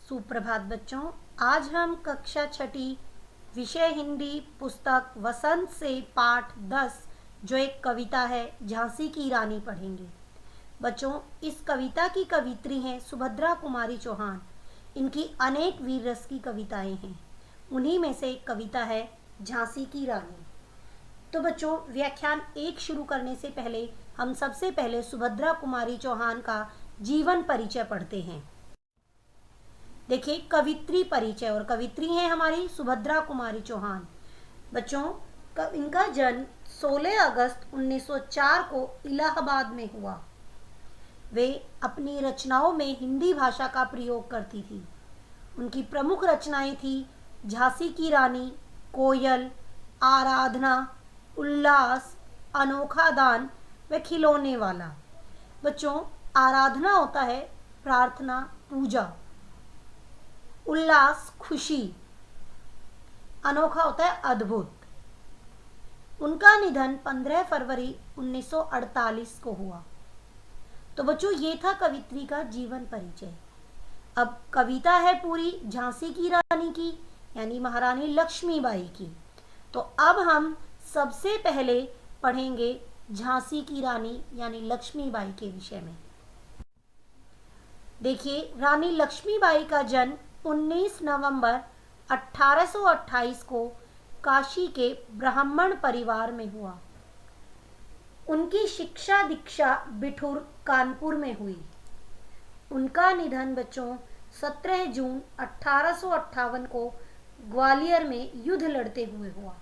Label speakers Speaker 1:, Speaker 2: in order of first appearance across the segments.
Speaker 1: सुप्रभात बच्चों। आज हम कक्षा छठी विषय हिंदी पुस्तक वसंत से पाठ 10 जो एक कविता है झांसी की रानी पढ़ेंगे। बच्चों, इस कविता की कवित्री हैं सुभद्रा कुमारी चौहान। इनकी अनेक वीर रस की कविताएं हैं। उन्हीं में से एक कविता है झांसी की रानी। तो बच्चों, व्याख्यान 1 शुरू करने से पहले हम सबसे पहले सुभद्रा कुमारी चौहान का जीवन परिचय पढ़ते हैं। देखिए, कवित्री परिचय, और कवित्री हैं हमारी सुभद्रा कुमारी चौहान। बच्चों, इनका जन्म 16 अगस्त 1904 को इलाहाबाद में हुआ। वे अपनी रचनाओं में हिंदी भाषा का प्रयोग करती थी। उनकी प्रमुख रचनाएं थी झांसी की रानी, कोयल, आराधना, उल्लास, अनोखा दान व खिलौने वाला। बच्चों, आराधना होता है प्रार्थना, पूजा। उल्लास खुशी, अनोखा होता है अद्भुत। उनका निधन 15 फरवरी 1948 को हुआ। तो बच्चों, ये था कवित्री का जीवन परिचय। अब कविता है पूरी झांसी की रानी की, यानी महारानी लक्ष्मीबाई की। तो अब हम सबसे पहले पढ़ेंगे झांसी की रानी यानी लक्ष्मीबाई के विषय में। देखिए, रानी लक्ष्मीबाई का जन्म 19 नवंबर 1828 को काशी के ब्राह्मण परिवार में हुआ। उनकी शिक्षा दीक्षा बिठूर कानपुर में हुई। उनका निधन बच्चों 17 जून 1858 को ग्वालियर में युद्ध लड़ते हुए हुआ।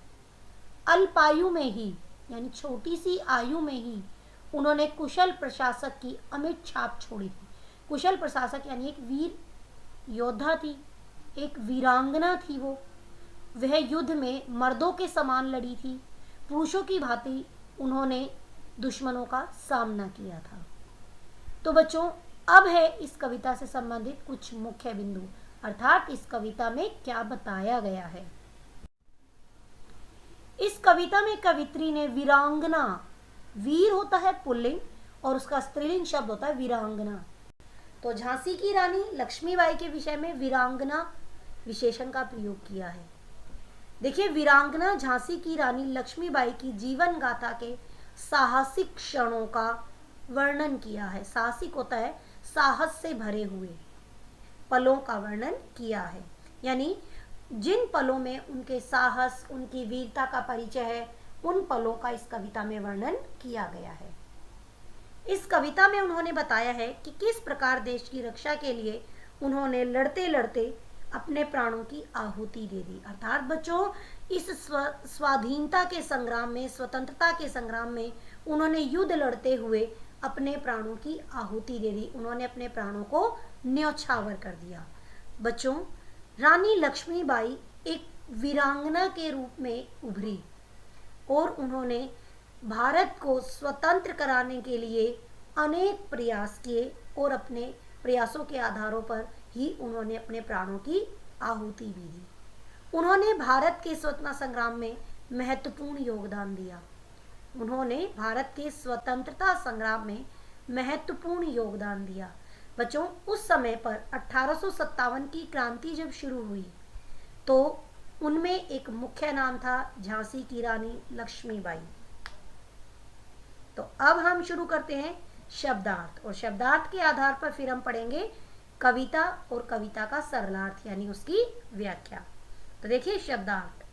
Speaker 1: अल्पायु में ही, यानी छोटी सी आयु में ही, उन्होंने कुशल प्रशासक की अमिट छाप छोड़ी थी। कुशल प्रशासक यानी एक वीर योद्धा थी, एक वीरांगना थी। वह युद्ध में मर्दों के समान लड़ी थी। पुरुषों की भांति उन्होंने दुश्मनों का सामना किया था। तो बच्चों, अब है इस कविता से संबंधित कुछ मुख्य बिंदु, अर्थात इस कविता में क्या बताया गया है। इस कविता में कवित्री ने वीरांगना, वीर होता है पुल्लिंग और उसका स्त्रीलिंग शब्द होता है वीरांगना। तो झांसी की रानी लक्ष्मीबाई के विषय में वीरांगना विशेषण का प्रयोग किया है। देखिए, वीरांगना झांसी की रानी लक्ष्मीबाई की जीवन गाथा के साहसिक क्षणों का वर्णन किया है। साहसिक होता है साहस से भरे हुए पलों का वर्णन किया है, यानी जिन पलों में उनके साहस, उनकी वीरता का परिचय है, उन पलों का इस कविता में वर्णन किया गया है। इस कविता में उन्होंने बताया है कि किस प्रकार देश की रक्षा के लिए उन्होंने लड़ते लड़ते अपने प्राणों की आहुति दे दी। अर्थात बच्चों, इस स्वाधीनता के संग्राम में, स्वतंत्रता के संग्राम में उन्होंने युद्ध लड़ते हुए अपने प्राणों की आहुति दे दी। उन्होंने अपने प्राणों को न्यौछावर कर दिया। बच्चों, रानी लक्ष्मीबाई एक वीरांगना के रूप में उभरी और उन्होंने भारत को स्वतंत्र कराने के लिए अनेक प्रयास किए और अपने प्रयासों के आधारों पर ही उन्होंने अपने प्राणों की आहुति भी दी। उन्होंने भारत के स्वतंत्रता संग्राम में महत्वपूर्ण योगदान दिया। उन्होंने भारत के स्वतंत्रता संग्राम में महत्वपूर्ण योगदान दिया। बच्चों, उस समय पर 1857 की क्रांति जब शुरू हुई तो उनमें एक मुख्य नाम था झांसी की रानी लक्ष्मीबाई। तो अब हम शुरू करते हैं शब्दार्थ, और शब्दार्थ के आधार पर फिर हम पढ़ेंगे कविता और कविता का सरलार्थ यानी उसकी व्याख्या। तो देखिए शब्दार्थ।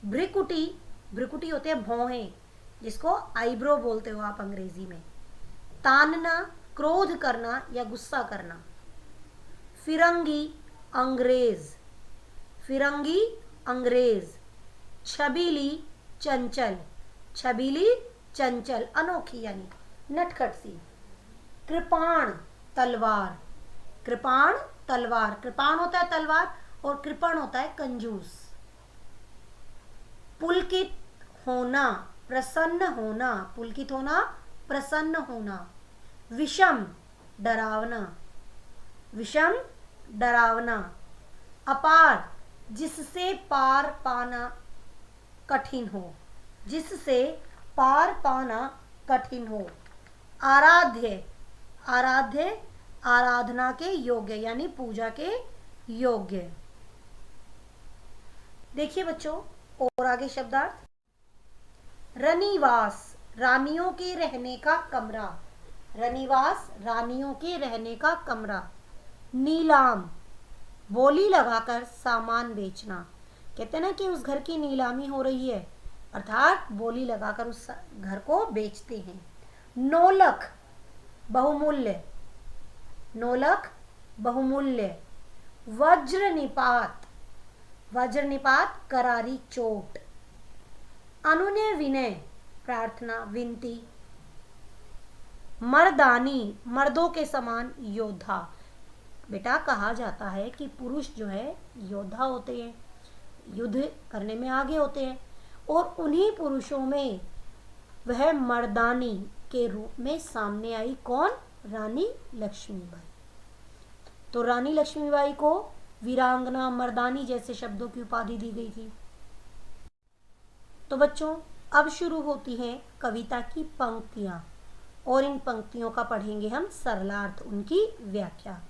Speaker 1: भ्रिकुटी, भ्रिकुटी होते हैं भौहें, जिसको आईब्रो बोलते हो आप अंग्रेजी में। तानना, क्रोध करना या गुस्सा करना। फिरंगी, अंग्रेज, फिरंगी अंग्रेज। छबीली, चंचल, छबीली चंचल, अनोखी यानी नटखट सी। कृपाण, तलवार, कृपाण तलवार। कृपाण होता है तलवार और कृपण होता है कंजूस। पुलकित होना, प्रसन्न होना, पुलकित होना, प्रसन्न होना। विषम, डरावना, विषम डरावना। अपार, जिससे पार पाना कठिन हो, जिससे पार पाना कठिन हो। आराध्य, आराध्य आराधना के योग्य यानी पूजा के योग्य। देखिए बच्चों और आगे शब्दार्थ, रनिवास रानियों के रहने का कमरा, रनिवास रानियों के रहने का कमरा। नीलाम बोली लगाकर सामान बेचना, कहते हैं ना कि उस घर की नीलामी हो रही है, अर्थात बोली लगाकर उस घर को बेचते हैं। नोलक बहुमूल्य, नोलक बहुमूल्य। वज्र निपात, वज्र निपात करारी चोट। अनुनय विनय प्रार्थना विनती। मर्दानी मर्दों के समान योद्धा, बेटा कहा जाता है कि पुरुष जो है योद्धा होते हैं, युद्ध करने में आगे होते हैं, और उन्हीं पुरुषों में वह मर्दानी के रूप में सामने आई कौन? रानी लक्ष्मीबाई। तो रानी लक्ष्मीबाई को वीरांगना, मर्दानी जैसे शब्दों की उपाधि दी गई थी। तो बच्चों अब शुरू होती हैं कविता की पंक्तियां, और इन पंक्तियों का पढ़ेंगे हम सरलार्थ, उनकी व्याख्या।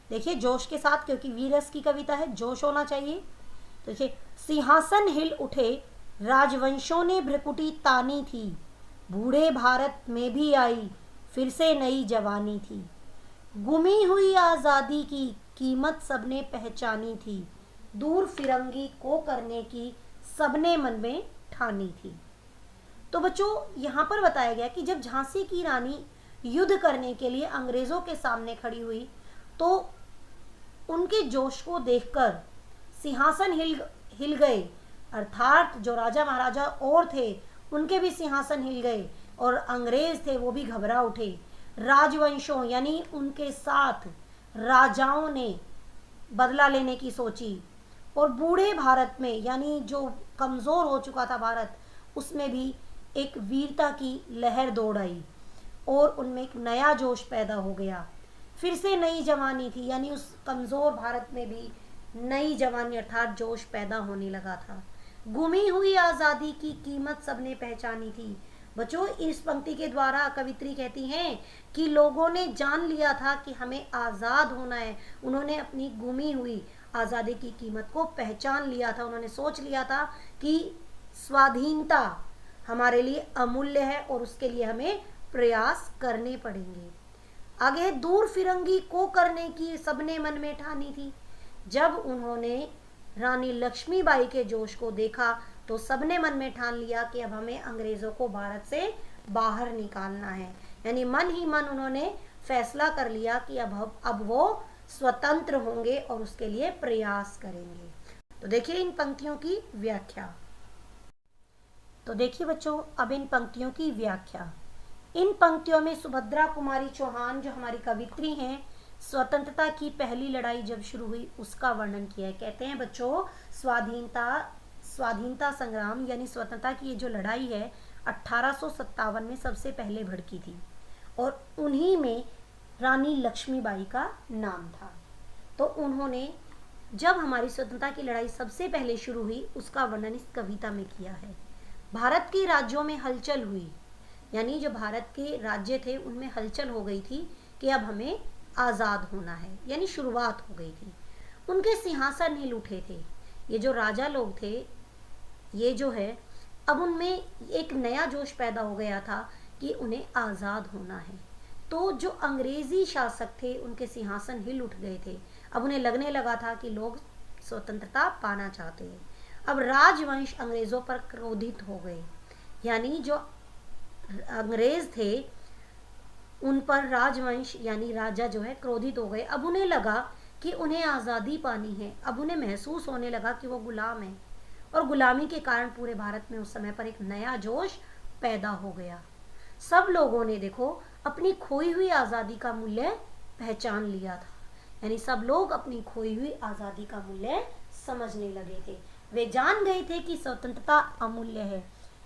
Speaker 1: देखिए जोश के साथ, क्योंकि वीरस की कविता है, जोश होना चाहिए। तो देखिए, सिंहासन हिल उठे राजवंशों ने भ्रकुटी तानी थी, बूढ़े भारत में भी आई फिर से नई जवानी थी, गुमी हुई आज़ादी की कीमत सबने पहचानी थी, दूर फिरंगी को करने की सबने मन में ठानी थी। तो बच्चों यहाँ पर बताया गया कि जब झांसी की रानी युद्ध करने के लिए अंग्रेजों के सामने खड़ी हुई, तो उनके जोश को देखकर सिंहासन हिल गए, अर्थात जो राजा महाराजा और थे उनके भी सिंहासन हिल गए, और अंग्रेज थे वो भी घबरा उठे। राजवंशों यानी उनके साथ राजाओं ने बदला लेने की सोची, और बूढ़े भारत में यानी जो कमज़ोर हो चुका था भारत, उसमें भी एक वीरता की लहर दौड़ आई, और उनमें एक नया जोश पैदा हो गया। फिर से नई जवानी थी, यानी उस कमज़ोर भारत में भी नई जवानी अर्थात जोश पैदा होने लगा था। गुमी हुई आज़ादी की कीमत सबने पहचानी थी। बच्चों इस पंक्ति के द्वारा कवित्री कहती हैं कि लोगों ने जान लिया था कि हमें आज़ाद होना है, उन्होंने अपनी गुमी हुई आज़ादी की कीमत को पहचान लिया था, उन्होंने सोच लिया था कि स्वाधीनता हमारे लिए अमूल्य है और उसके लिए हमें प्रयास करने पड़ेंगे। आगे, दूर फिरंगी को करने की सबने मन में ठानी थी। जब उन्होंने रानी लक्ष्मीबाई के जोश को देखा तो सबने मन में ठान लिया कि अब हमें अंग्रेजों को भारत से बाहर निकालना है, यानी मन ही मन उन्होंने फैसला कर लिया कि अब वो स्वतंत्र होंगे और उसके लिए प्रयास करेंगे। तो देखिए इन पंक्तियों की व्याख्या। तो देखिए बच्चों अब इन पंक्तियों की व्याख्या। इन पंक्तियों में सुभद्रा कुमारी चौहान जो हमारी कवित्री हैं, स्वतंत्रता की पहली लड़ाई जब शुरू हुई उसका वर्णन किया है। कहते हैं बच्चों स्वाधीनता संग्राम यानी स्वतंत्रता की ये जो लड़ाई है 1857 में सबसे पहले भड़की थी, और उन्हीं में रानी लक्ष्मीबाई का नाम था। तो उन्होंने जब हमारी स्वतंत्रता की लड़ाई सबसे पहले शुरू हुई उसका वर्णन इस कविता में किया है। भारत के राज्यों में हलचल हुई, यानी जो भारत के राज्य थे उनमें हलचल हो गई थी कि अब हमें आज़ाद होना है, यानी शुरुआत हो गई थी। उनके सिंहासन हिल उठे थे, ये जो राजा लोग थे ये जो है अब उनमें एक नया जोश पैदा हो गया था कि उन्हें आज़ाद होना है। तो जो अंग्रेज़ी शासक थे उनके सिंहासन हिल उठ गए थे, अब उन्हें लगने लगा था कि लोग स्वतंत्रता पाना चाहते हैं। अब राजवंश अंग्रेज़ों पर क्रोधित हो गए, यानी जो अंग्रेज़ थे उन पर राजवंश यानी राजा जो है क्रोधित हो गए। अब उन्हें लगा कि उन्हें आज़ादी पानी है, अब उन्हें महसूस होने लगा कि वो गुलाम है, और गुलामी के कारण पूरे भारत में उस समय पर एक नया जोश पैदा हो गया। सब लोगों ने देखो अपनी खोई हुई आज़ादी का मूल्य पहचान लिया था, यानी सब लोग अपनी खोई हुई आज़ादी का मूल्य समझने लगे थे। वे जान गए थे कि स्वतंत्रता अमूल्य है,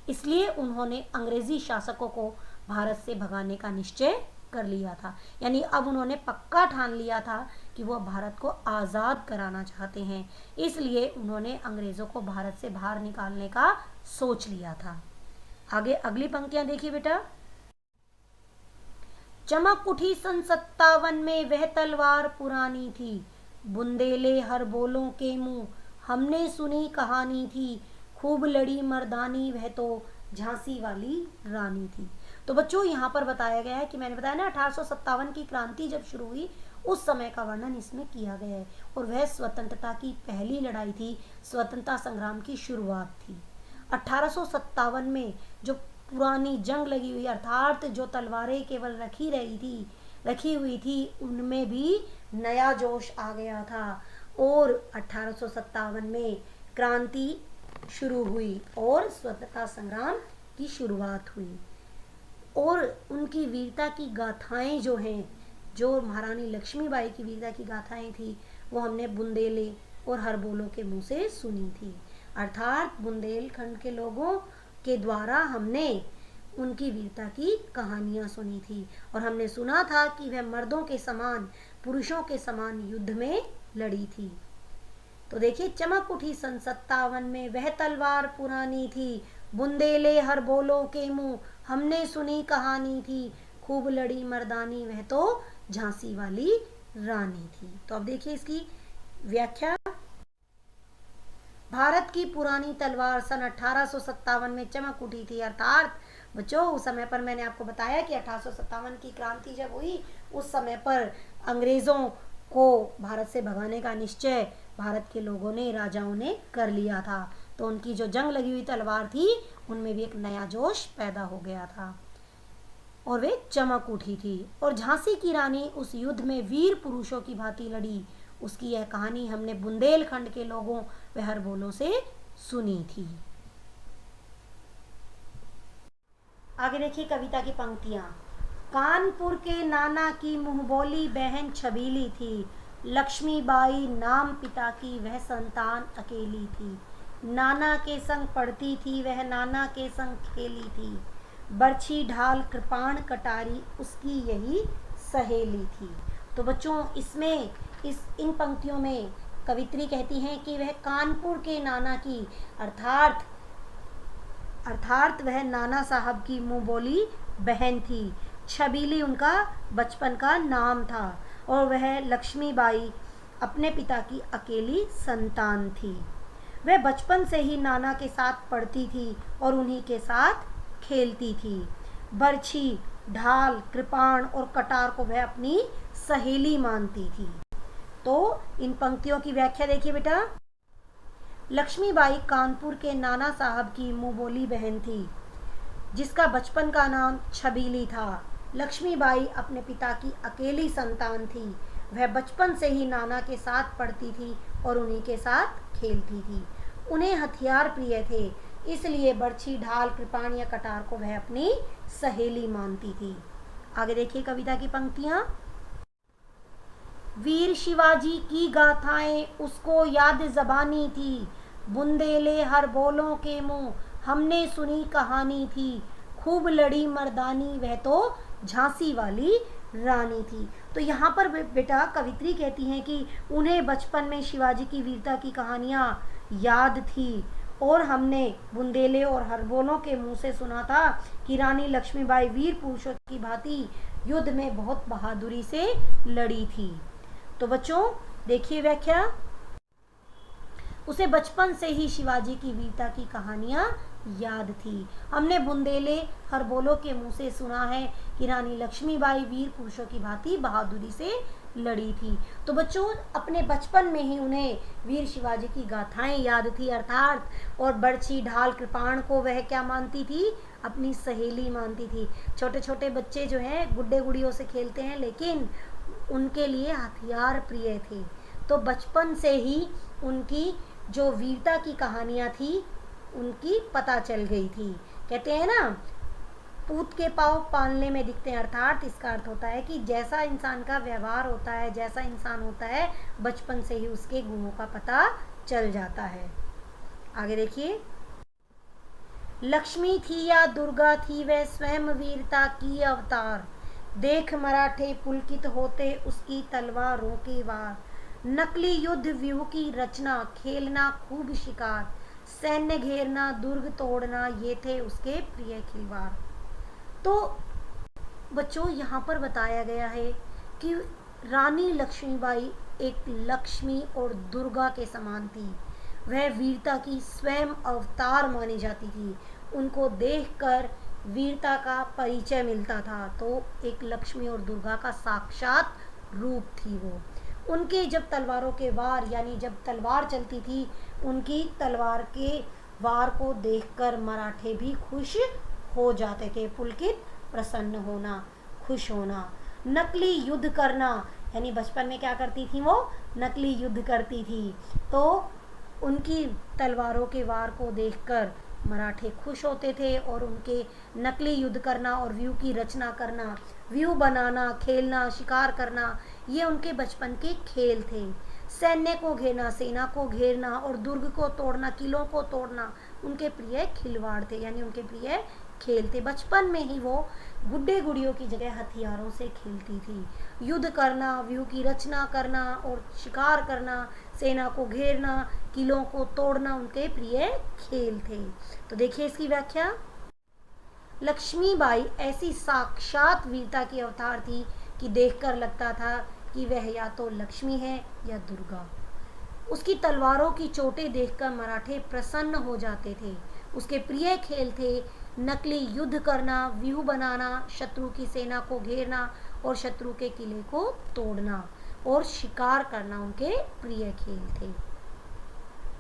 Speaker 1: इसलिए उन्होंने अंग्रेजी शासकों को भारत से भगाने का निश्चय कर लिया था, यानी अब उन्होंने पक्का ठान लिया था कि वो भारत को आज़ाद कराना चाहते हैं, इसलिए उन्होंने अंग्रेज़ों को भारत से बाहर निकालने का सोच लिया था। आगे अगली पंक्तियां देखिए बेटा। चमक उठी सन 57 में वह तलवार पुरानी थी, बुंदेले हर बोलों के मुंह हमने सुनी कहानी थी, खूब लड़ी मर्दानी वह तो झांसी वाली रानी थी। तो बच्चों यहाँ पर बताया गया है कि मैंने बताया ना 1857 की क्रांति जब शुरू हुई उस समय का वर्णन इसमें किया गया है, और वह स्वतंत्रता की पहली लड़ाई थी, स्वतंत्रता संग्राम की शुरुआत थी। 1857 में जो पुरानी जंग लगी हुई, अर्थात जो तलवारें केवल रखी हुई थी उनमें भी नया जोश आ गया था, और 1857 में क्रांति शुरू हुई और स्वतंत्रता संग्राम की शुरुआत हुई। और उनकी वीरता की गाथाएं जो हैं, जो महारानी लक्ष्मीबाई की वीरता की गाथाएं थी, वो हमने बुंदेले और हरबोलों के मुंह से सुनी थी। अर्थात बुंदेलखंड के लोगों के द्वारा हमने उनकी वीरता की कहानियां सुनी थी, और हमने सुना था कि वह मर्दों के समान, पुरुषों के समान युद्ध में लड़ी थी। तो देखिए, चमक उठी सन 57 में वह तलवार पुरानी थी, बुंदेले हर बोलों के मुंह हमने सुनी कहानी थी, खूब लड़ी मर्दानी वह तो झांसी वाली रानी थी। तो अब देखिए इसकी व्याख्या। भारत की पुरानी तलवार सन 1857 में चमक उठी थी। अर्थात बच्चों, उस समय पर मैंने आपको बताया कि 1857 की क्रांति जब हुई उस समय पर अंग्रेजों को भारत से भगाने का निश्चय भारत के लोगों ने, राजाओं ने कर लिया था। तो उनकी जो जंग लगी हुई तलवार थी उनमें भी एक नया जोश पैदा हो गया था और वे चमक उठी थी। और झांसी की रानी उस युद्ध में वीर पुरुषों की भांति लड़ी, उसकी यह कहानी हमने बुंदेलखंड के लोगों व हरबोलों से सुनी थी। आगे देखिए कविता की पंक्तियां। कानपुर के नाना की मुंहबोली बहन छबीली थी, लक्ष्मीबाई नाम पिता की वह संतान अकेली थी, नाना के संग पढ़ती थी वह, नाना के संग खेली थी, बरछी ढाल कृपाण कटारी उसकी यही सहेली थी। तो बच्चों, इसमें इन पंक्तियों में कवित्री कहती हैं कि वह कानपुर के नाना की, अर्थात वह नाना साहब की मुंह बोली बहन थी, छबीली उनका बचपन का नाम था, और वह लक्ष्मीबाई अपने पिता की अकेली संतान थी। वह बचपन से ही नाना के साथ पढ़ती थी और उन्हीं के साथ खेलती थी। बरछी, ढाल, कृपाण और कटार को वह अपनी सहेली मानती थी। तो इन पंक्तियों की व्याख्या देखिए बेटा। लक्ष्मीबाई कानपुर के नाना साहब की मुंह बोली बहन थी, जिसका बचपन का नाम छबीली था। लक्ष्मीबाई अपने पिता की अकेली संतान थी। वह बचपन से ही नाना के साथ पढ़ती थी और उन्हीं के साथ खेलती थी। उन्हें हथियार प्रिय थे, इसलिए बरछी, ढाल, कृपाण या कटार को वह अपनी सहेली मानती थी। आगे देखिए कविता की पंक्तियां। वीर शिवाजी की गाथाएं उसको याद ज़बानी थी, बुंदेले हर बोलों के मुंह हमने सुनी कहानी थी, खूब लड़ी मर्दानी वह तो झांसी वाली रानी थी। तो यहाँ पर बेटा कवित्री कहती हैं कि उन्हें बचपन में शिवाजी की वीरता की कहानियाँ याद थी, और हमने बुंदेले और हरबोलों के मुंह से सुना था कि रानी लक्ष्मीबाई वीर पुरुषों की भांति युद्ध में बहुत बहादुरी से लड़ी थी। तो बच्चों देखिए व्याख्या। उसे बचपन से ही शिवाजी की वीरता की कहानियां याद थी। हमने बुंदेले हरबोलों के मुंह से सुना है कि रानी लक्ष्मीबाई वीर पुरुषों की भांति बहादुरी से लड़ी थी। तो बच्चों अपने बचपन में ही उन्हें वीर शिवाजी की गाथाएं याद थी, अर्थात, और बरछी, ढाल, कृपाण को वह क्या मानती थी? अपनी सहेली मानती थी। छोटे छोटे बच्चे जो हैं गुड्डे गुड़ियों से खेलते हैं, लेकिन उनके लिए हथियार प्रिय थे। तो बचपन से ही उनकी जो वीरता की कहानियां थी उनकी पता चल गई थी। कहते हैं ना, पूत के पाँव पालने में दिखते हैं, अर्थात इसका अर्थ होता है कि जैसा इंसान का व्यवहार होता है, जैसा इंसान होता है, बचपन से ही उसके गुणों का पता चल जाता है। आगे देखिए। लक्ष्मी थी या दुर्गा थी वह स्वयं वीरता की अवतार, देख मराठे पुलकित होते उसकी तलवारों के वार, नकली युद्ध व्यूह की रचना, खेलना खूब शिकार, सैन्य घेरना, दुर्ग तोड़ना, ये थे उसके प्रिय खिलवाड़। तो बच्चों यहाँ पर बताया गया है कि रानी लक्ष्मीबाई एक लक्ष्मी और दुर्गा के समान थी। वह वीरता की स्वयं अवतार मानी जाती थी। उनको देखकर वीरता का परिचय मिलता था। तो एक लक्ष्मी और दुर्गा का साक्षात रूप थी वो। उनके जब तलवारों के वार यानी जब तलवार चलती थी, उनकी तलवार के वार को देखकर मराठे भी खुश हो जाते थे। पुलकित, प्रसन्न होना, खुश होना। नकली युद्ध करना, यानी बचपन में क्या करती थी वो, नकली युद्ध करती थी। तो उनकी तलवारों के वार को देखकर मराठे खुश होते थे और उनके नकली युद्ध करना और व्यू की रचना करना, व्यू बनाना, खेलना, शिकार करना, ये उनके बचपन के खेल थे। सैन्य को घेरना, सेना को घेरना और दुर्ग को तोड़ना, किलों को तोड़ना उनके प्रिय खिलवाड़ थे, यानी उनके प्रिय खेल थे। बचपन में ही वो गुड्डे गुड़ियों की जगह हथियारों से खेलती थी। युद्ध करना, व्यू की रचना करना और शिकार करना, सेना को घेरना, किलों को तोड़ना उनके प्रिय खेल थे। तो देखिए इसकी व्याख्या। लक्ष्मीबाई ऐसी साक्षात वीरता की अवतार थी कि देखकर लगता था कि वह या तो लक्ष्मी है या दुर्गा। उसकी तलवारों की चोटें देखकर मराठे प्रसन्न हो जाते थे। उसके प्रिय खेल थे नकली युद्ध करना, व्यूह बनाना, शत्रु की सेना को घेरना और शत्रु के किले को तोड़ना और शिकार करना उनके प्रिय खेल थे।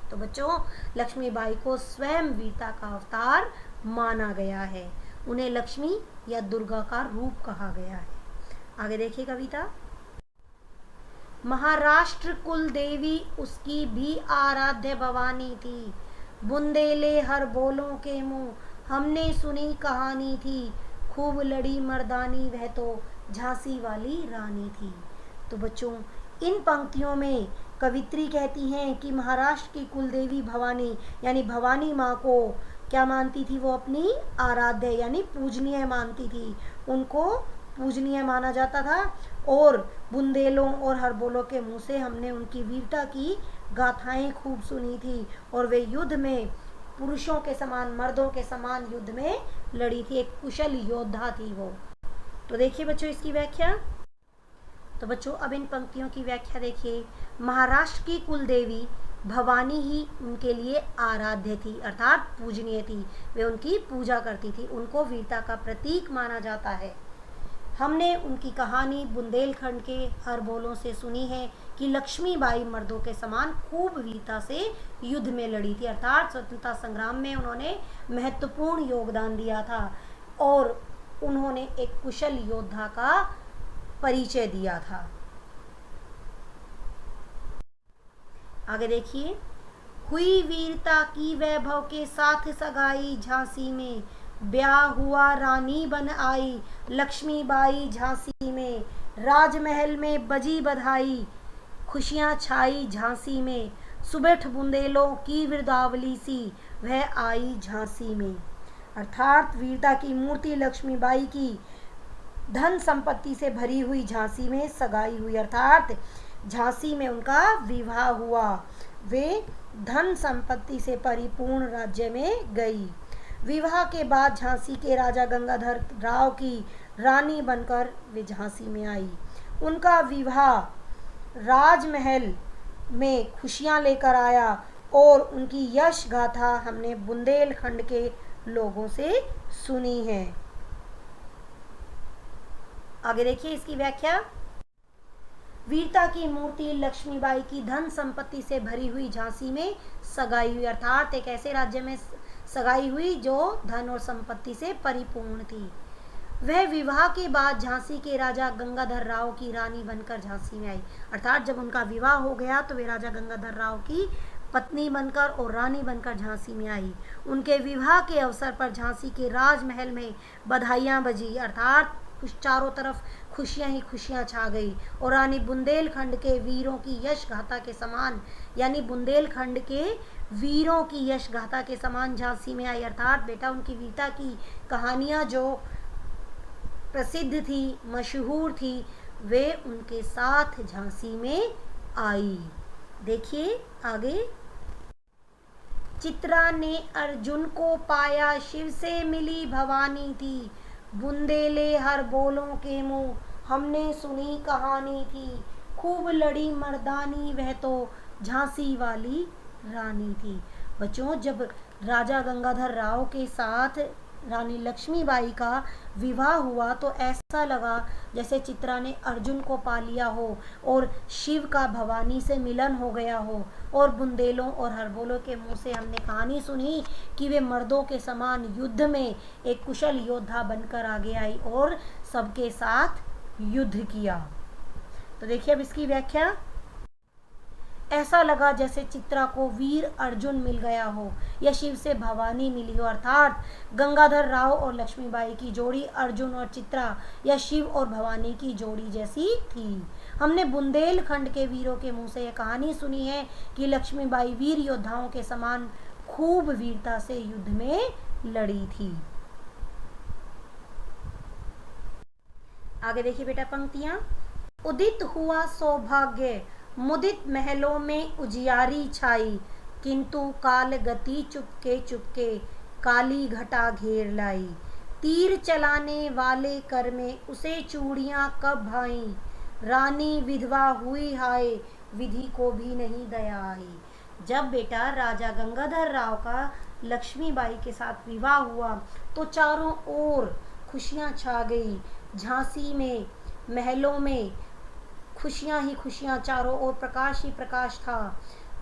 Speaker 1: तो बच्चों, लक्ष्मीबाई को स्वयं वीरता का अवतार माना गया है। उन्हें लक्ष्मी या दुर्गा का रूप कहा गया है। आगे देखिए कविता। महाराष्ट्र कुल देवी उसकी भी आराध्य भवानी थी। बुंदेले हर बोलों के मुंह हमने सुनी कहानी थी। खूब लड़ी मर्दानी वह तो झांसी वाली रानी थी। तो बच्चों, इन पंक्तियों में कवित्री कहती हैं कि महाराष्ट्र की कुलदेवी भवानी यानी भवानी माँ को क्या मानती थी वो, अपनी आराध्य यानी पूजनीय मानती थी। उनको पूजनीय माना जाता था और बुंदेलों और हरबोलों के मुंह से हमने उनकी वीरता की गाथाएं खूब सुनी थी और वे युद्ध में पुरुषों के समान, मर्दों के समान युद्ध में लड़ी थी। एक कुशल योद्धा थी वो। तो देखिए बच्चों इसकी व्याख्या। तो बच्चों अब इन पंक्तियों की व्याख्या देखिए। महाराष्ट्र की कुलदेवी भवानी ही उनके लिए आराध्य थी अर्थात पूजनीय थी। वे उनकी पूजा करती थी। उनको वीरता का प्रतीक माना जाता है। हमने उनकी कहानी बुंदेलखंड के हर बोलों से सुनी है कि लक्ष्मीबाई मर्दों के समान खूब वीरता से युद्ध में लड़ी थी अर्थात स्वतंत्रता संग्राम में उन्होंने महत्वपूर्ण योगदान दिया था और उन्होंने एक कुशल योद्धा का परिचय दिया था। आगे देखिए। हुई वीरता की वैभव के साथ सगाई झांसी में, ब्याह हुआ रानी बन आई लक्ष्मीबाई झांसी में। राजमहल में बजी बधाई, खुशियां छाई झांसी में। सुबह बुंदेलों की वृदावली सी वह आई झांसी में। अर्थात वीरता की मूर्ति लक्ष्मीबाई की धन संपत्ति से भरी हुई झांसी में सगाई हुई अर्थात झांसी में उनका विवाह हुआ। वे धन संपत्ति से परिपूर्ण राज्य में गई। विवाह के बाद झांसी के राजा गंगाधर राव की रानी बनकर वे झांसी में आई। उनका विवाह राजमहल में खुशियां लेकर आया और उनकी यश गाथा हमने बुंदेलखंड के लोगों से सुनी है। आगे देखिए इसकी व्याख्या। वीरता की मूर्ति लक्ष्मीबाई की धन संपत्ति से भरी हुई झांसी में सगाई हुई अर्थात एक ऐसे राज्य में सगाई हुई जो धन और संपत्ति से परिपूर्ण थी। वह विवाह के बाद झांसी के राजा गंगाधर राव की रानी बनकर झांसी में आई अर्थात जब उनका विवाह हो गया तो वे राजा गंगाधर राव की पत्नी बनकर और रानी बनकर झांसी में आई। उनके विवाह के अवसर पर झांसी के राजमहल में बधाइयां बजी अर्थात चारों तरफ खुशियां ही खुशियां छा गई और रानी बुंदेलखंड के वीरों की यश गाथा के समान यानी बुंदेलखंड के वीरों की यश गाथा के समान झांसी में आई अर्थात बेटा उनकी वीरता की कहानियां जो प्रसिद्ध थी, मशहूर थी, वे उनके साथ झांसी में आई। देखिए आगे। चित्रा ने अर्जुन को पाया शिव से मिली भवानी थी। बुंदेले हर बोलों के मुंह, हमने सुनी कहानी थी, खूब लड़ी मर्दानी वह तो झांसी वाली रानी थी। बच्चों, जब राजा गंगाधर राव के साथ रानी लक्ष्मीबाई का विवाह हुआ तो ऐसा लगा जैसे चित्रा ने अर्जुन को पा लिया हो और शिव का भवानी से मिलन हो गया हो। और बुंदेलों और हरबोलों के मुंह से हमने कहानी सुनी कि वे मर्दों के समान युद्ध में एक कुशल योद्धा बनकर आगे आई और सबके साथ युद्ध किया। तो देखिए अब इसकी व्याख्या। ऐसा लगा जैसे चित्रा को वीर अर्जुन मिल गया हो या शिव से भवानी मिली हो, अर्थात गंगाधर राव और लक्ष्मीबाई की जोड़ी अर्जुन और चित्रा या शिव और भवानी की जोड़ी जैसी थी। हमने बुंदेलखंड के वीरों के मुंह से यह कहानी सुनी है कि लक्ष्मीबाई वीर योद्धाओं के समान खूब वीरता से युद्ध में लड़ी थी। आगे देखिए बेटा पंक्तियां। उदित हुआ सौभाग्य, मुदित महलों में उजियारी छाई, किंतु काल गति चुपके चुपके काली घटा घेर लाई। तीर चलाने वाले कर में उसे चूड़ियां कब भाई, रानी विधवा हुई हाय विधि को भी नहीं दया आई। जब बेटा राजा गंगाधर राव का लक्ष्मीबाई के साथ विवाह हुआ तो चारों ओर खुशियां छा गई। झांसी में महलों में खुशियां ही खुशियां, चारों ओर प्रकाश ही प्रकाश था।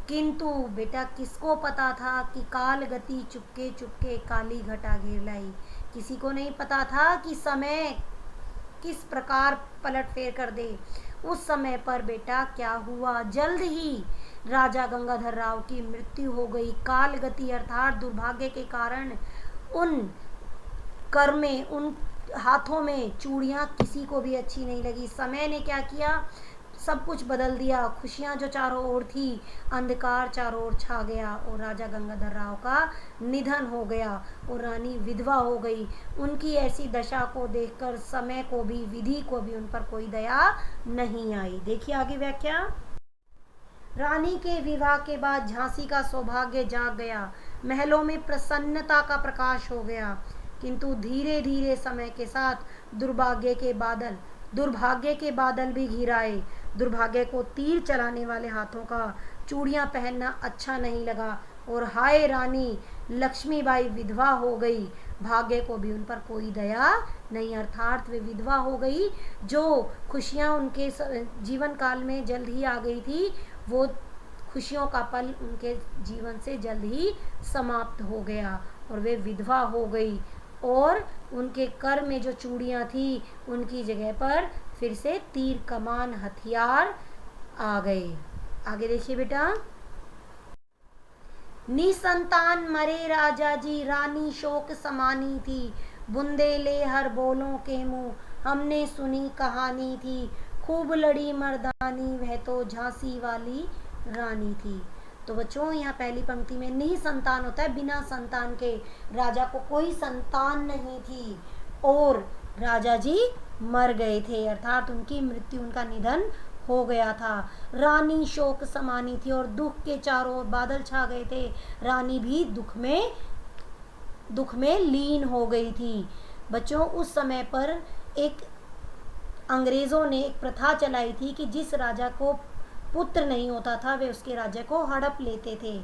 Speaker 1: किंतु बेटा किसको पता था कि काल गति चुपके चुपके काली घटा घेर लाई। किसी को नहीं पता था कि समय किस प्रकार पलट फेर कर दे। उस समय पर बेटा क्या हुआ, जल्द ही राजा गंगाधर राव की मृत्यु हो गई। काल गति अर्थात दुर्भाग्य के कारण उन कर में, उन हाथों में चूड़ियां किसी को भी अच्छी नहीं लगी। समय ने क्या किया, सब कुछ बदल दिया। खुशियां जो चारों ओर थी, अंधकार चारों ओर छा गया और राजा गंगाधर राव का निधन हो गया और रानी विधवा हो गई। उनकी ऐसी दशा को देखकर समय को भी, विधि को भी उन पर कोई दया नहीं आई। देखिए आगे व्याख्या। रानी के विवाह के बाद झांसी का सौभाग्य जाग गया, महलों में प्रसन्नता का प्रकाश हो गया। किंतु धीरे धीरे समय के साथ दुर्भाग्य के बादल भी घिर आए। दुर्भाग्य को तीर चलाने वाले हाथों का चूड़ियां पहनना अच्छा नहीं लगा और हाय रानी लक्ष्मीबाई विधवा हो गई। भाग्य को भी उन पर कोई दया नहीं, अर्थात वे विधवा हो गई। जो खुशियां उनके जीवन काल में जल्द ही आ गई थी, वो खुशियों का पल उनके जीवन से जल्द ही समाप्त हो गया और वे विधवा हो गई और उनके कर में जो चूड़ियां थी उनकी जगह पर फिर से तीर कमान हथियार आ गए। आगे देखिए बेटा। निसंतान मरे राजा जी, रानी शोक समानी थी, बुंदेले हर बोलों के मुंह, हमने सुनी कहानी थी, खूब लड़ी मर्दानी वह तो झांसी वाली रानी थी। तो बच्चों यहाँ पहली पंक्ति में निसंतान होता है बिना संतान के। राजा को कोई संतान नहीं थी और राजा जी मर गए थे, अर्थात उनकी मृत्यु, उनका निधन हो गया था। रानी शोक समानी थी और दुख के चारों ओर बादल छा गए थे। रानी भी दुख में लीन हो गई थी। बच्चों उस समय पर एक अंग्रेजों ने एक प्रथा चलाई थी कि जिस राजा को पुत्र नहीं होता था वे उसके राज्य को हड़प लेते थे।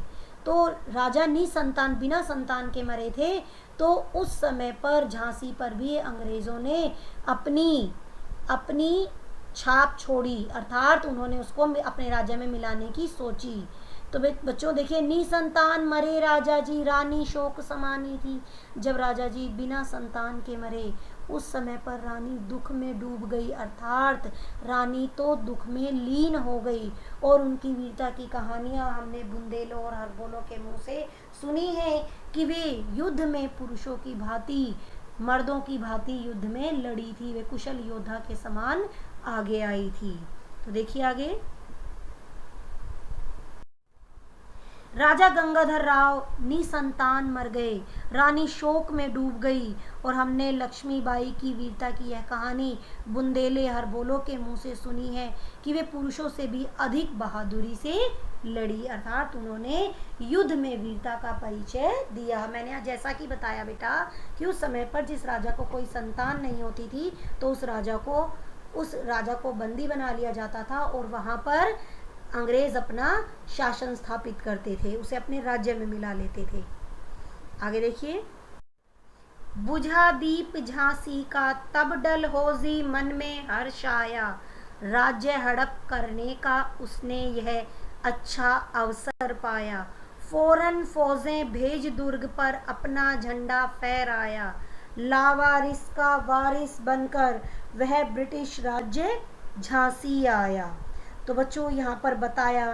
Speaker 1: तो राजा निसंतान बिना संतान के मरे थे। तो उस समय पर झांसी पर भी अंग्रेजों ने अपनी छाप छोड़ी, अर्थात उन्होंने उसको अपने राज्य में मिलाने की सोची। तो बच्चों देखिए, निसंतान मरे राजा जी, रानी शोक समानी थी। जब राजा जी बिना संतान के मरे उस समय पर रानी दुख में डूब गई, अर्थात रानी तो दुख में लीन हो गई। और उनकी वीरता की कहानियां हमने बुंदेलों और हरबोलों के मुंह से सुनी है कि वे युद्ध में पुरुषों की भांति, मर्दों की भांति युद्ध में लड़ी थी। वे कुशल योद्धा के समान आगे आई थी। तो देखिए आगे। राजा गंगाधर राव निसंतान मर गए, रानी शोक में डूब गई और हमने लक्ष्मीबाई की वीरता की यह कहानी बुंदेले हरबोलों के मुंह से सुनी है कि वे पुरुषों से भी अधिक बहादुरी से लड़ी, अर्थात उन्होंने युद्ध में वीरता का परिचय दिया। मैंने जैसा कि बताया बेटा कि उस समय पर जिस राजा को कोई संतान नहीं होती थी तो उस राजा को बंदी बना लिया जाता था और वहां पर अंग्रेज अपना शासन स्थापित करते थे, उसे अपने राज्य में मिला लेते थे। आगे देखिए, बुझा दीप झांसी का तब डलहौजी मन में हर्ष आया, राज्य हड़प करने का उसने यह अच्छा अवसर पाया, फौरन फौजें भेज दुर्ग पर अपना झंडा फहराया, लावारिस का वारिस बनकर वह ब्रिटिश राज्य झांसी आया। तो बच्चों यहाँ पर बताया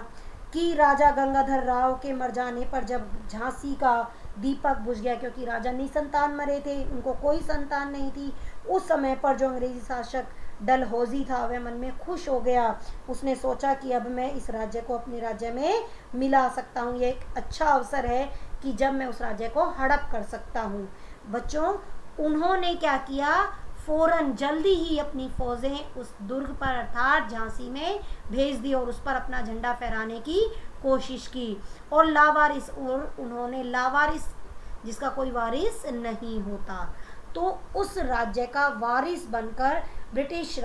Speaker 1: कि राजा गंगाधर राव के मर जाने पर जब झांसी का दीपक बुझ गया, क्योंकि राजा निसंतान मरे थे, उनको कोई संतान नहीं थी, उस समय पर जो अंग्रेजी शासक डलहौजी था वह मन में खुश हो गया। उसने सोचा कि अब मैं इस राज्य को अपने राज्य में मिला सकता हूँ, ये एक अच्छा अवसर है कि जब मैं उस राज्य को हड़प कर सकता हूँ। बच्चों, उन्होंने क्या किया, फौरन जल्दी ही अपनी फौजें उस दुर्ग पर अर्थात झांसी में भेज दी और उस पर अपना झंडा फहराने की कोशिश की। और उन्होंने लावारिस, जिसका कोई वारिस नहीं होता, तो उस राज्य का वारिस बनकर ब्रिटिश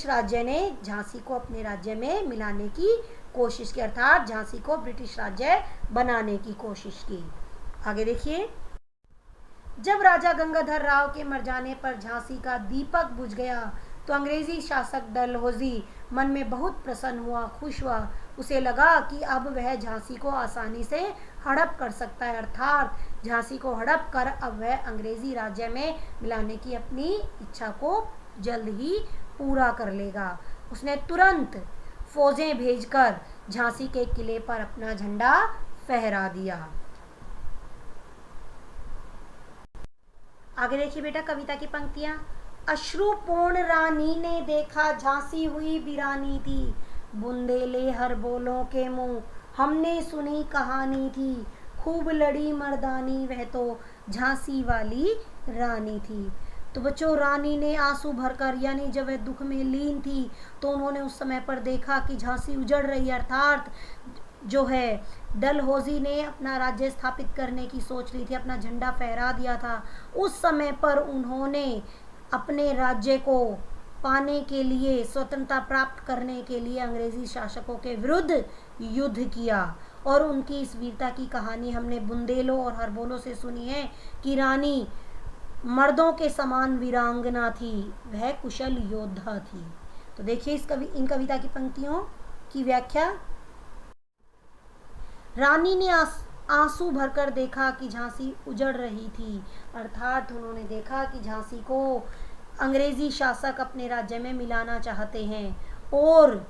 Speaker 1: राज्य ने झांसी को अपने राज्य में मिलाने की कोशिश की, अर्थात झांसी को ब्रिटिश राज्य बनाने की कोशिश की। आगे देखिए, जब राजा गंगाधर राव के मर जाने पर झांसी का दीपक बुझ गया तो अंग्रेजी शासक डलहौजी मन में बहुत प्रसन्न हुआ, खुश हुआ। उसे लगा कि अब वह झांसी को आसानी से हड़प कर सकता है, अर्थात झांसी को हड़प कर अब वह अंग्रेजी राज्य में मिलाने की अपनी इच्छा को जल्द ही पूरा कर लेगा। उसने तुरंत फौजें भेजकर झांसी के किले पर अपना झंडा फहरा दिया। आगे देखिए बेटा कविता की पंक्तियां। अश्रुपूर्ण रानी ने देखा झांसी हुई वीरानी थी, बुंदेले हरबोलों के मुंह हमने सुनी कहानी थी, खूब लड़ी मर्दानी वह तो झांसी वाली रानी थी। तो बच्चों, रानी ने आंसू भरकर, यानी जब वह दुख में लीन थी तो उन्होंने उस समय पर देखा कि झांसी उजड़ रही है, अर्थात जो है डलहौजी ने अपना राज्य स्थापित करने की सोच ली थी, अपना झंडा फहरा दिया था। उस समय पर उन्होंने अपने राज्य को पाने के लिए, स्वतंत्रता प्राप्त करने के लिए अंग्रेजी शासकों के विरुद्ध युद्ध किया। और उनकी इस वीरता की कहानी हमने बुंदेलों और हरबोलों से सुनी है कि रानी मर्दों के समान वीरांगना थी, वह कुशल योद्धा थी। तो देखिए इन कविता की पंक्तियों की व्याख्या। रानी ने आंसू भरकर देखा कि झांसी उजड़ रही थी, अर्थात उन्होंने देखा कि झांसी को अंग्रेजी शासक अपने राज्य में मिलाना चाहते हैं। और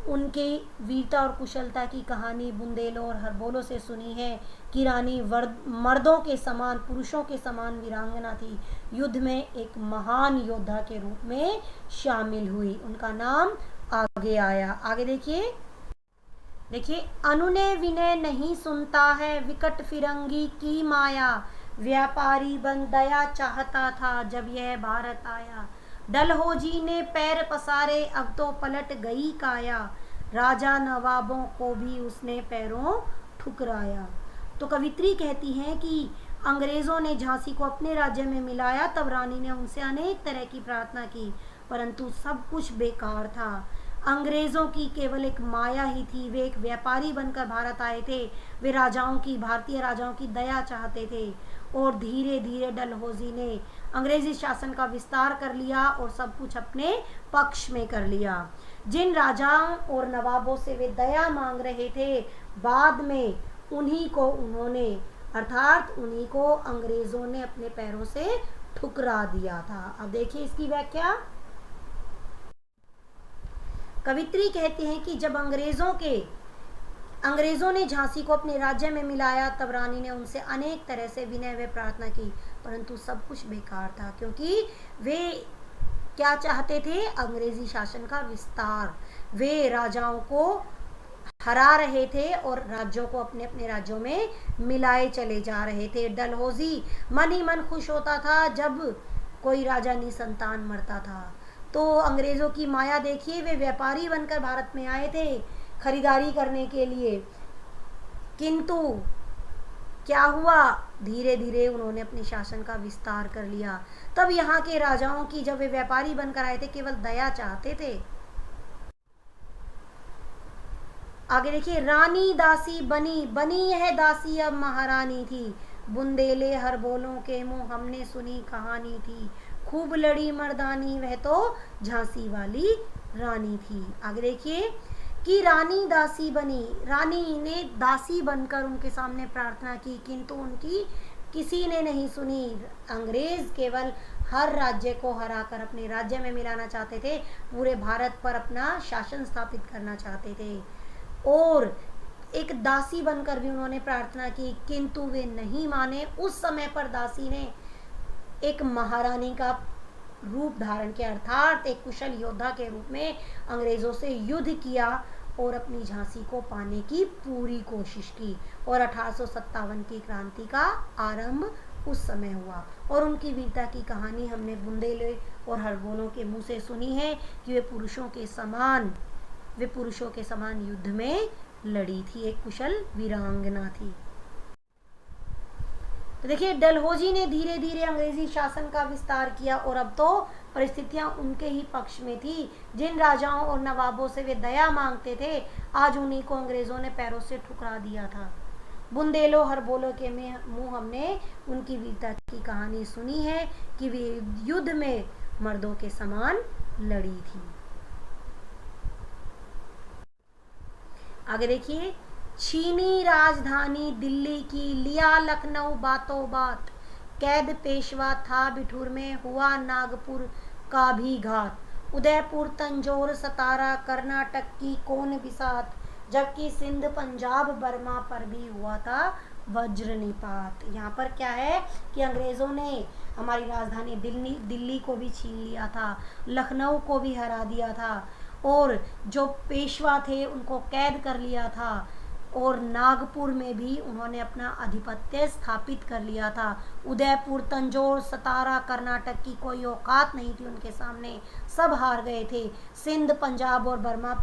Speaker 1: उनके वीरता और कुशलता की कहानी बुंदेलों और हरबोलों से सुनी है कि रानी मर्दों के समान, पुरुषों के समान वीरांगना थी, युद्ध में एक महान योद्धा के रूप में शामिल हुई, उनका नाम आगे आया। आगे देखिए, अनुनय विनय नहीं सुनता है, विकट फिरंगी की माया, व्यापारी बन दया चाहता था जब यह भारत आया, डलहौजी ने पैर पसारे अब तो पलट गई काया, राजा नवाबों को भी उसने पैरों ठुकराया। तो कवित्री कहती हैं कि अंग्रेजों ने झांसी को अपने राज्य में मिलाया, तब रानी ने उनसे अनेक तरह की प्रार्थना की, परंतु सब कुछ बेकार था। अंग्रेजों की केवल एक माया ही थी, वे एक व्यापारी बनकर भारत आए थे, वे भारतीय राजाओं की दया चाहते थे। और धीरे धीरे डलहौजी ने अंग्रेजी शासन का विस्तार कर लिया और सब कुछ अपने पक्ष में कर लिया। जिन राजाओं और नवाबों से वे दया मांग रहे थे, बाद में उन्हीं को अंग्रेजों ने अपने पैरों से ठुकरा दिया था। अब देखिए इसकी व्याख्या। कवित्री कहते हैं कि जब अंग्रेजों ने झांसी को अपने राज्य में मिलाया, तब रानी ने उनसे अनेक तरह से विनय व प्रार्थना की, परंतु सब कुछ बेकार था, क्योंकि वे क्या चाहते थे, अंग्रेजी शासन का विस्तार। वे राजाओं को हरा रहे थे और राज्यों को अपने अपने राज्यों में मिलाए चले जा रहे थे। डलहौजी मन ही मन खुश होता था जब कोई राजा निसंतान मरता था। तो अंग्रेजों की माया देखिए, वे व्यापारी बनकर भारत में आए थे खरीदारी करने के लिए, किंतु क्या हुआ, धीरे धीरे उन्होंने अपने शासन का विस्तार कर लिया। तब यहाँ के राजाओं की, जब वे व्यापारी बनकर आए थे, केवल दया चाहते थे। आगे देखिए, रानी दासी बनी, बनी यह दासी अब महारानी थी, बुंदेले हर बोलों के मुंह हमने सुनी कहानी थी, खूब लड़ी मर्दानी वह तो झांसी वाली रानी थी। आगे देखिए कि रानी दासी बनी, रानी ने दासी बनकर उनके सामने प्रार्थना की, किंतु उनकी किसी ने नहीं सुनी। अंग्रेज केवल हर राज्य को हराकर अपने राज्य में मिलाना चाहते थे, पूरे भारत पर अपना शासन स्थापित करना चाहते थे, और एक दासी बनकर भी उन्होंने प्रार्थना की, किंतु वे नहीं माने। उस समय पर दासी ने एक महारानी का रूप धारण किया, अर्थात एक कुशल योद्धा के रूप में अंग्रेजों से युद्ध किया और अपनी झांसी को पाने की पूरी कोशिश की, और 1857 की क्रांति का आरंभ उस समय हुआ। और उनकी वीरता की कहानी हमने बुंदेले और हरबोलों के मुंह से सुनी है कि वे पुरुषों के समान युद्ध में लड़ी थी, एक कुशल वीरांगना थी। तो देखिए, डलहौजी ने धीरे धीरे अंग्रेजी शासन का विस्तार किया, और अब तो परिस्थितियां उनके ही पक्ष में थी। जिन राजाओं और नवाबों से वे दया मांगते थे, आज उन्हीं को अंग्रेजों ने पैरों से ठुकरा दिया था। बुंदेलो हरबोलो के मुंह हमने उनकी वीरता की कहानी सुनी है कि वे युद्ध में मर्दों के समान लड़ी थी। आगे देखिए, छीनी राजधानी दिल्ली की, लिया लखनऊ बातों बात, कैद पेशवा था बिठूर में, हुआ नागपुर का भी घात, उदयपुर तंजौर सतारा कर्नाटक की कौन बिसात, जबकि सिंध पंजाब बर्मा पर भी हुआ था वज्रनिपात। यहाँ पर क्या है कि अंग्रेजों ने हमारी राजधानी दिल्ली को भी छीन लिया था, लखनऊ को भी हरा दिया था, और जो पेशवा थे उनको कैद कर लिया था, और नागपुर में भी उन्होंने अपना आधिपत्य स्थापित कर लिया था। उदयपुर तंजौर सतारा कर्नाटक की कोई औकात नहीं थी उनके सामने, सब हार गए थे। सिंध पंजाब और बर्मा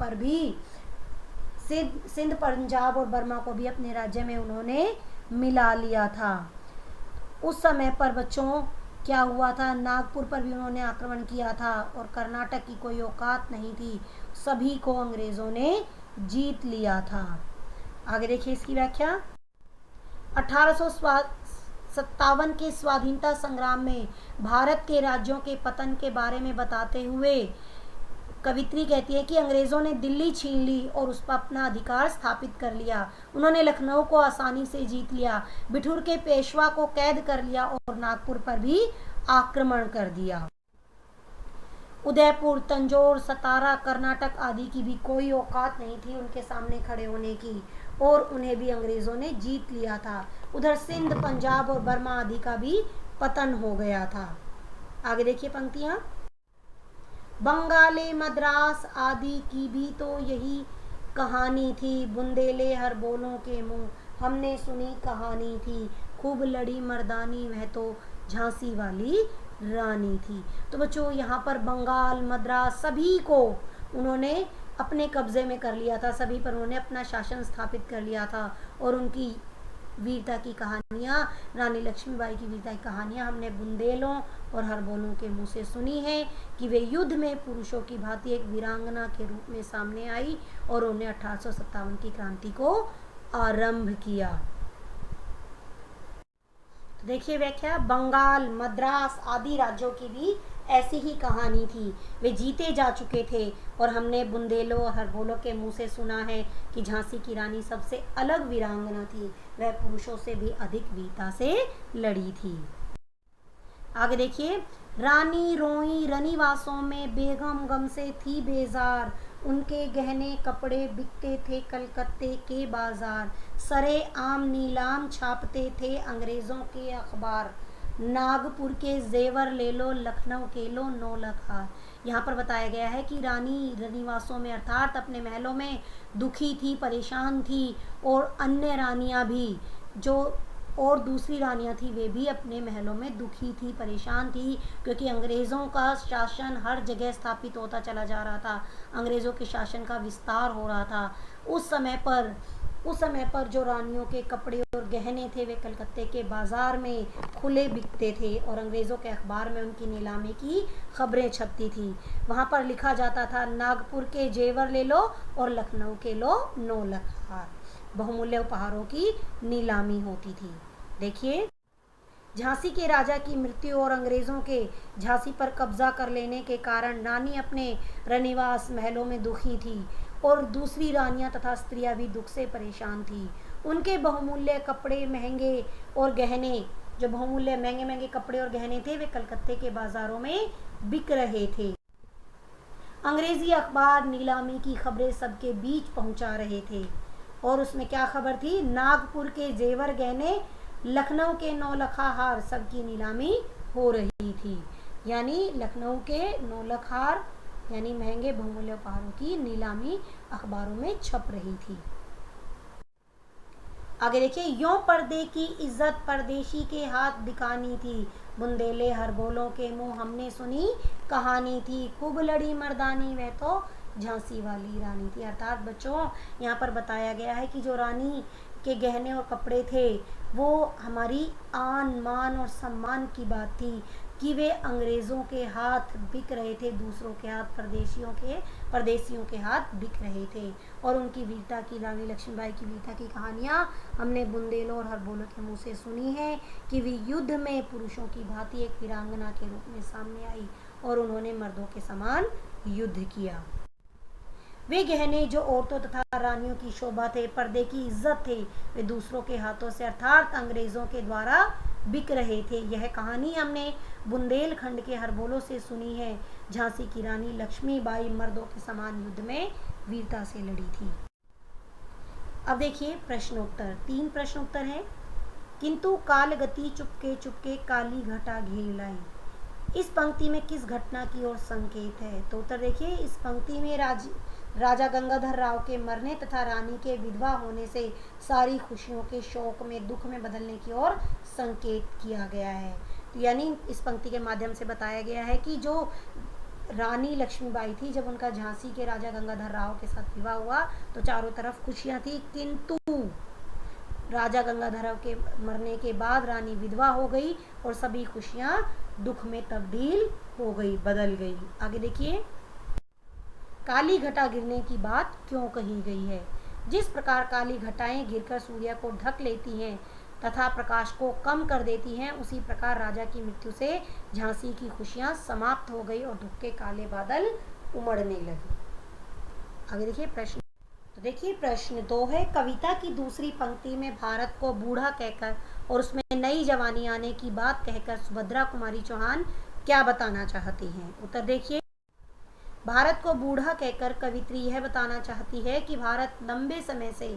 Speaker 1: को भी अपने राज्य में उन्होंने मिला लिया था। उस समय पर बच्चों क्या हुआ था, नागपुर पर भी उन्होंने आक्रमण किया था, और कर्नाटक की कोई औकात नहीं थी, सभी को अंग्रेजों ने जीत लिया था। आगे देखिए इसकी व्याख्या। 1857 के स्वाधीनता संग्राम में भारत के राज्यों के पतन के बारे में बताते हुए कवित्री कहती है कि अंग्रेजों ने दिल्ली छीन ली और उस पर अपना अधिकार स्थापित कर लिया। उन्होंने लखनऊ को आसानी से जीत लिया, बिठूर के पेशवा को कैद कर लिया, और नागपुर पर भी आक्रमण कर दिया। उदयपुर तंजौर सतारा कर्नाटक आदि की भी कोई औकात नहीं थी उनके सामने खड़े होने की, और उन्हें भी अंग्रेजों ने जीत लिया था। उधर सिंध पंजाब और बर्मा आदि का भी पतन हो गया था। आगे देखिए पंक्तियां। बंगाले मद्रास आदि की भी तो यही कहानी थी, बुंदेले हर बोलों के मुंह हमने सुनी कहानी थी, खूब लड़ी मर्दानी वह तो झांसी वाली रानी थी। तो बच्चों यहाँ पर बंगाल मद्रास सभी को उन्होंने अपने कब्जे में कर लिया था, सभी पर उन्होंने अपना शासन स्थापित कर लिया था, और उनकी वीरता की कहानियाँ, रानी लक्ष्मीबाई की वीरता की कहानियाँ हमने बुंदेलों और हरबोलों के मुंह से सुनी है कि वे युद्ध में पुरुषों की भांति एक वीरांगना के रूप में सामने आई, और उन्हें 1857 की क्रांति को आरंभ किया। तो देखिए व्याख्या। बंगाल मद्रास आदि राज्यों की भी ऐसी ही कहानी थी, वे जीते जा चुके थे, और हमने बुंदेलों और हरबोलों के मुंह से सुना है कि झांसी की रानी सबसे अलग वीरांगना थी, वह पुरुषों से भी अधिक वीरता से लड़ी थी। आगे देखिए। रानी रोई रनिवासों में बेगम गम से थी बेजार, उनके गहने कपड़े बिकते थे कलकत्ते के बाजार, सरे आम नीलाम छापते थे अंग्रेजों के अखबार, नागपुर के जेवर ले लो, लखनऊ के लो 9 लाख हार। यहाँ पर बताया गया है कि रानी रनिवासों में अर्थात अपने महलों में दुखी थी, परेशान थी, और अन्य रानियाँ भी जो और दूसरी रानियां थी वे भी अपने महलों में दुखी थी, परेशान थी, क्योंकि अंग्रेज़ों का शासन हर जगह स्थापित होता चला जा रहा था, अंग्रेज़ों के शासन का विस्तार हो रहा था। उस समय पर जो रानियों के कपड़े और गहने थे वे कलकत्ते के बाज़ार में खुले बिकते थे और अंग्रेज़ों के अखबार में उनकी नीलामी की खबरें छपती थी। वहाँ पर लिखा जाता था, नागपुर के जेवर ले लो और लखनऊ के लो 9 लाख हार। बहुमूल्य उपहारों की नीलामी होती थी। देखिए, झांसी के राजा की मृत्यु और अंग्रेज़ों के झांसी पर कब्जा कर लेने के कारण रानी अपने रनिवास महलों में दुखी थी और दूसरी रानियां तथा स्त्रियां भी दुख से परेशान थी। उनके बहुमूल्य कपड़े महंगे और गहने, जो बहुमूल्य महंगे महंगे कपड़े और गहने थे, वे कलकत्ते के बाजारों में बिक रहे थे। अंग्रेजी अखबार नीलामी की खबरें सबके बीच पहुंचा रहे थे और उसमें क्या खबर थी? नागपुर के जेवर गहने, लखनऊ के 9 लाख हार सबकी नीलामी हो रही थी। यानी लखनऊ के 9 लाख हार यानी महंगे बहुमूल्य उपहारों की नीलामी अखबारों में छप रही थी। आगे देखिए, यों पर्दे की इज्जत परदेशी के हाथ दिखानी थी, बुंदेले हरबोलों के मुंह हमने सुनी कहानी थी, खूब लड़ी मर्दानी वह तो झांसी वाली रानी थी। अर्थात बच्चों, यहाँ पर बताया गया है कि जो रानी के गहने और कपड़े थे वो हमारी आन मान और सम्मान की बात थी कि वे अंग्रेज़ों के हाथ बिक रहे थे, दूसरों के हाथ, परदेशियों के हाथ बिक रहे थे। और उनकी वीरता की, रानी लक्ष्मीबाई की वीरता की कहानियाँ हमने बुंदेलों और हरबोलों के मुँह से सुनी है कि वे युद्ध में पुरुषों की भांति एक वीरांगना के रूप में सामने आई और उन्होंने मर्दों के समान युद्ध किया। वे गहने जो औरतों तथा रानियों की शोभा थे, पर्दे की इज्जत थे, वे दूसरों के हाथों से अर्थात अंग्रेज़ों के द्वारा बिक रहे थे। यह कहानी हमने बुंदेलखंड के हरबोलों से सुनी है। झांसी की रानी लक्ष्मीबाई मर्दों के समान युद्ध में वीरता से लड़ी थी। अब देखिए प्रश्नोत्तर, 3 प्रश्नोत्तर हैं। किंतु काल गति चुपके चुपके काली घटा घेर लाई, इस पंक्ति में किस घटना की ओर संकेत है? तो उत्तर देखिए, इस पंक्ति में राजा गंगाधर राव के मरने तथा रानी के विधवा होने से सारी खुशियों के शोक में, दुख में बदलने की ओर संकेत किया गया है। तो यानी इस पंक्ति के माध्यम से बताया गया है कि जो रानी लक्ष्मीबाई थी, जब उनका झांसी के राजा गंगाधर राव के साथ विवाह हुआ तो चारों तरफ खुशियां थी, किंतु राजा गंगाधर राव के मरने के बाद रानी विधवा हो गई और सभी खुशियां दुख में तब्दील हो गई, बदल गई। आगे देखिए, काली घटा गिरने की बात क्यों कही गई है? जिस प्रकार काली घटाएं गिरकर सूर्य को ढक लेती हैं तथा प्रकाश को कम कर देती हैं, उसी प्रकार राजा की मृत्यु से झांसी की खुशियां समाप्त हो गई और दुख के काले बादल उमड़ने लगे। आगे देखिए प्रश्न, तो देखिए प्रश्न 2 है, कविता की दूसरी पंक्ति में भारत को बूढ़ा कहकर और उसमें नई जवानी आने की बात कहकर सुभद्रा कुमारी चौहान क्या बताना चाहती हैं? उत्तर देखिए, भारत को बूढ़ा कहकर कवित्री यह बताना चाहती है कि भारत लंबे समय से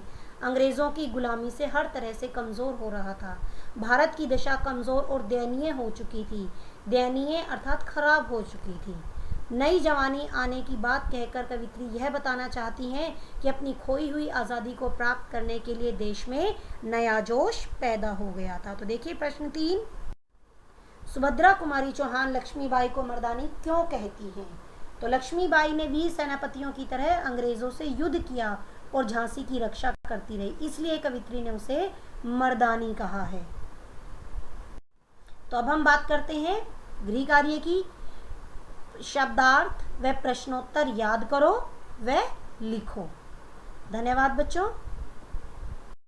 Speaker 1: अंग्रेज़ों की गुलामी से हर तरह से कमज़ोर हो रहा था। भारत की दशा कमज़ोर और दयनीय हो चुकी थी, दयनीय अर्थात खराब हो चुकी थी। नई जवानी आने की बात कहकर कवित्री यह बताना चाहती हैं कि अपनी खोई हुई आज़ादी को प्राप्त करने के लिए देश में नया जोश पैदा हो गया था। तो देखिए प्रश्न 3, सुभद्रा कुमारी चौहान लक्ष्मीबाई को मर्दानी क्यों कहती हैं? तो लक्ष्मीबाई ने वीर सेनापतियों की तरह अंग्रेज़ों से युद्ध किया और झांसी की रक्षा करती रही, इसलिए कवित्री ने उसे मर्दानी कहा है। तो अब हम बात करते हैं गृह कार्य की। शब्दार्थ व प्रश्नोत्तर याद करो व लिखो। धन्यवाद बच्चों।